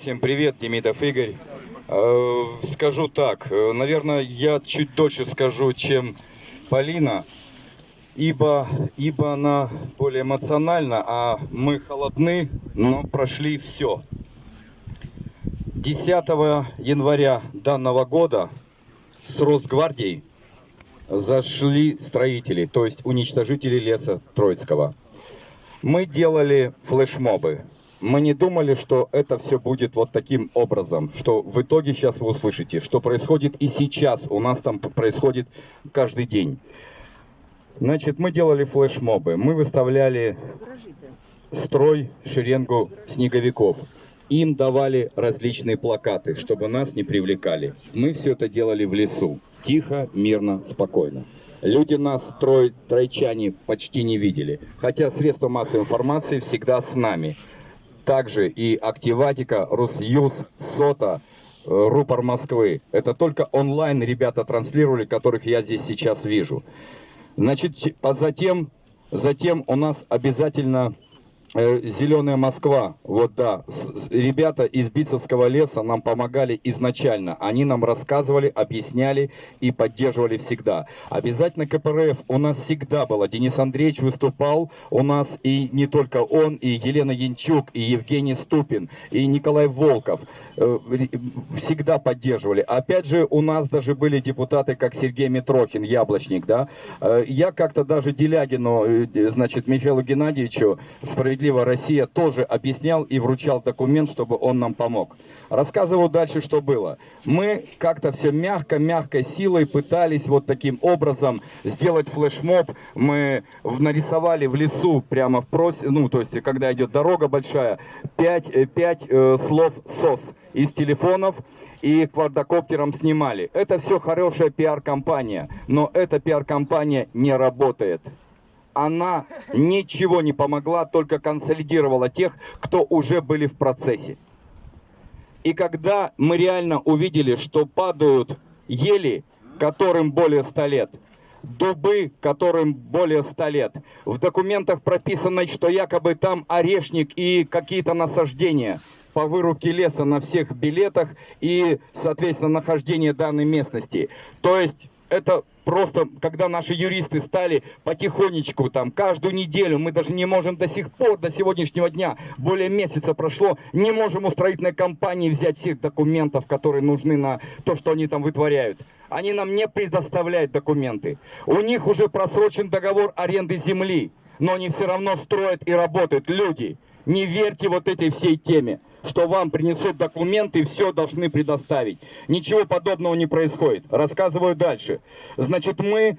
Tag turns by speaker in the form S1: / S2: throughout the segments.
S1: Всем привет, Демидов Игорь. Скажу так, наверное, я чуть дольше скажу, чем Полина, ибо она более эмоциональна, а мы холодны, но прошли все. 10 января данного года с Росгвардией зашли строители, то есть уничтожители леса Троицкого. Мы делали флешмобы. Мы не думали, что это все будет вот таким образом, что в итоге сейчас вы услышите, что происходит и сейчас, у нас там происходит каждый день. Значит, мы делали флешмобы, мы выставляли строй, шеренгу снеговиков. Им давали различные плакаты, чтобы нас не привлекали. Мы все это делали в лесу, тихо, мирно, спокойно. Люди нас, тройчане, почти не видели, хотя средства массовой информации всегда с нами. Также и Активатика, Русюз, Сота, Рупор Москвы. Это только онлайн ребята транслировали, которых я здесь сейчас вижу. Значит, затем у нас обязательно Зеленая Москва. Вот да, ребята из Битцевского леса нам помогали изначально. Они нам рассказывали, объясняли и поддерживали всегда. Обязательно КПРФ у нас всегда было. Денис Андреевич выступал у нас, и не только он, и Елена Янчук, и Евгений Ступин, и Николай Волков. Всегда поддерживали. Опять же, у нас даже были депутаты, как Сергей Митрохин, Яблочник, да. Я как-то даже Делягину, значит, Михаилу Геннадьевичу, «Справедливая Россия», тоже объяснял и вручал документ, чтобы он нам помог. Рассказываю дальше, что было. Мы как-то все мягкой силой пытались вот таким образом сделать флешмоб. Мы нарисовали в лесу, прямо то есть, когда идет дорога большая, 5 слов СОС из телефонов и квадрокоптером снимали. Это все хорошая пиар-компания, но эта пиар-компания не работает. Она ничего не помогла, только консолидировала тех, кто уже были в процессе. И когда мы реально увидели, что падают ели, которым более 100 лет, дубы, которым более 100 лет, в документах прописано, что якобы там орешник и какие-то насаждения по вырубке леса на всех билетах и, соответственно, нахождение данной местности. То есть это просто, когда наши юристы стали потихонечку, там, каждую неделю, мы даже не можем до сих пор, до сегодняшнего дня, более месяца прошло, не можем у строительной компании взять всех документов, которые нужны на то, что они там вытворяют. Они нам не предоставляют документы. У них уже просрочен договор аренды земли, но они все равно строят и работают. Люди, не верьте вот этой всей теме, что вам принесут документы и все должны предоставить. Ничего подобного не происходит. Рассказываю дальше. Значит, мы,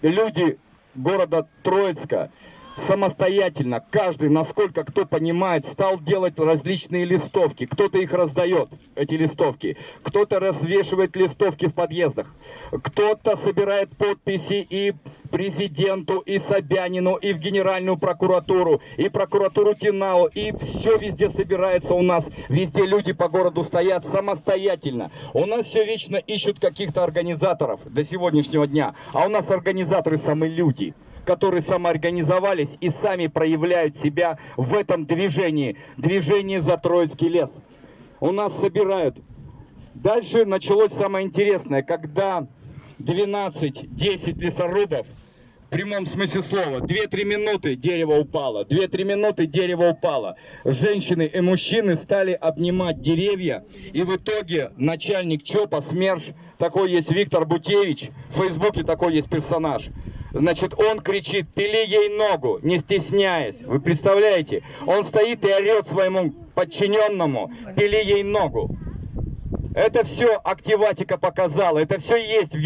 S1: люди города Троицка, самостоятельно, каждый, насколько кто понимает, стал делать различные листовки. Кто-то их раздает, эти листовки. Кто-то развешивает листовки в подъездах. Кто-то собирает подписи и президенту, и Собянину, и в Генеральную прокуратуру, и прокуратуру ТИНАО. И все везде собирается у нас. Везде люди по городу стоят самостоятельно. У нас все вечно ищут каких-то организаторов до сегодняшнего дня. А у нас организаторы самые люди, которые самоорганизовались и сами проявляют себя в этом движении. Движение за Троицкий лес. У нас собирают. Дальше началось самое интересное, когда 12-10 лесорубов, в прямом смысле слова, 2-3 минуты дерево упало, 2-3 минуты дерево упало. Женщины и мужчины стали обнимать деревья, и в итоге начальник ЧОПа, СМЕРШ, такой есть Виктор Бутевич, в Фейсбуке такой есть персонаж. Значит, он кричит: пили ей ногу, не стесняясь. Вы представляете? Он стоит и орет своему подчиненному: пили ей ногу. Это все Активатика показала, это все есть в